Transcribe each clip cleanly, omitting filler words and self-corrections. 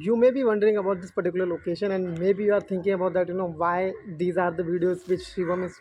You may be wondering about this particular location, and maybe you are thinking about that, why these are the videos which Shivam is,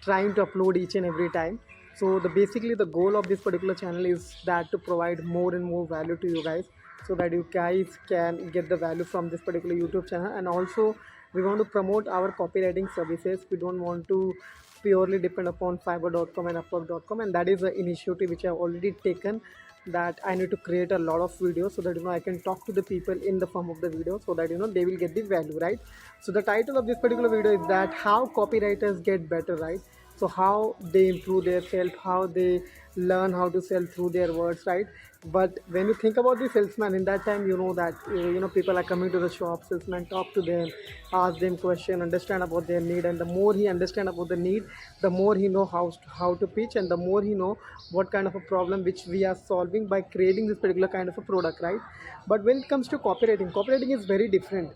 trying to upload each and every time. So basically the goal of this particular channel is that to provide more and more value to you guys, so that you guys can get the value from this particular YouTube channel. And also we want to promote our copywriting services. We don't want to purely depend upon fiverr.com and upwork.com, and that is the initiative which I have already taken, that I need to create a lot of videos so that I can talk to the people in the form of the video, so that they will get the value, right? So the title of this particular video is that how copywriters get better, right? So how they improve their self, how they learn how to sell through their words, right? But when you think about the salesman, in that time, that people are coming to the shop, salesman talk to them, ask them question, understand about their need, and the more he understand about the need, the more he know how to pitch, and the more he know what kind of a problem which we are solving by creating this particular kind of a product, right? But when it comes to copywriting is very different.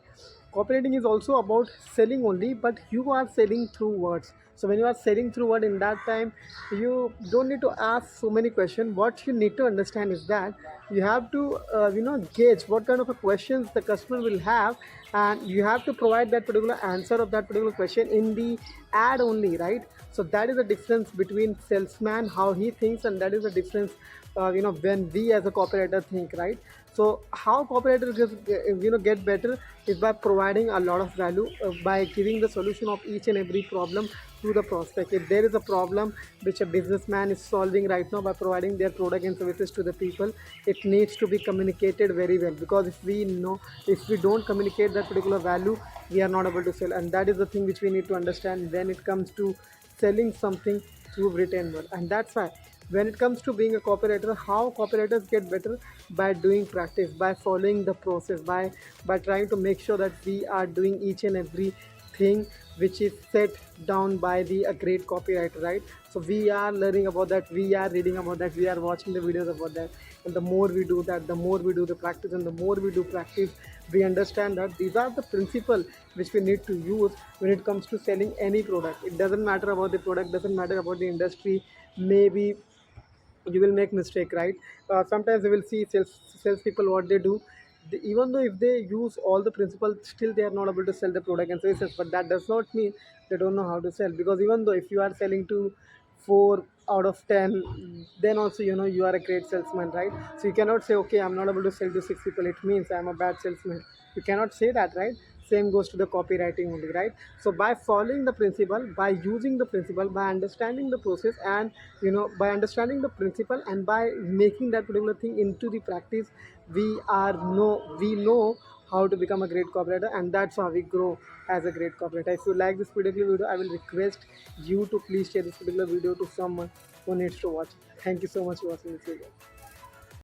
Copywriting is also about selling only, but you are selling through words. So when you are selling through word, in that time you don't need to ask so many questions. What you need to understand is that you have to gauge what kind of a questions the customer will have, and you have to provide that particular answer of that particular question in the ad only, right? So that is the difference between salesman how he thinks, and that is the difference when we as a copywriter think, right? So how copywriters get better is by providing a lot of value, by giving the solution of each and every problem to the prospect. If there is a problem which a businessman is solving right now by providing their product and services to the people, it needs to be communicated very well, because if we don't communicate that particular value, we are not able to sell. And that is the thing which we need to understand when it comes to selling something through written word. And that's why when it comes to being a copywriter, how copywriters get better, by doing practice, by following the process, by trying to make sure that we are doing each and every thing which is set down by the a great copywriter, right? So we are learning about that, we are reading about that, we are watching the videos about that, and the more we do that, the more we do the practice, and the more we do practice, we understand that these are the principle which we need to use when it comes to selling any product. It doesn't matter about the product, doesn't matter about the industry. Maybe you will make mistake, right? Sometimes you will see salespeople, what they do, even though if they use all the principles, still they are not able to sell the product and services. But that does not mean they don't know how to sell, because even though if you are selling to 4 out of 10, then also you are a great salesman, right? So you cannot say, okay, I'm not able to sell to 6 people, it means I'm a bad salesman. You cannot say that, right? Same goes to the copywriting only, right? So by following the principle, by using the principle, by understanding the process, and by understanding the principle, and by making that particular thing into the practice, we know how to become a great copywriter, and that's how we grow as a great copywriter. If you like this particular video, I will request you to please share this particular video to someone who needs to watch. Thank you so much for watching this video.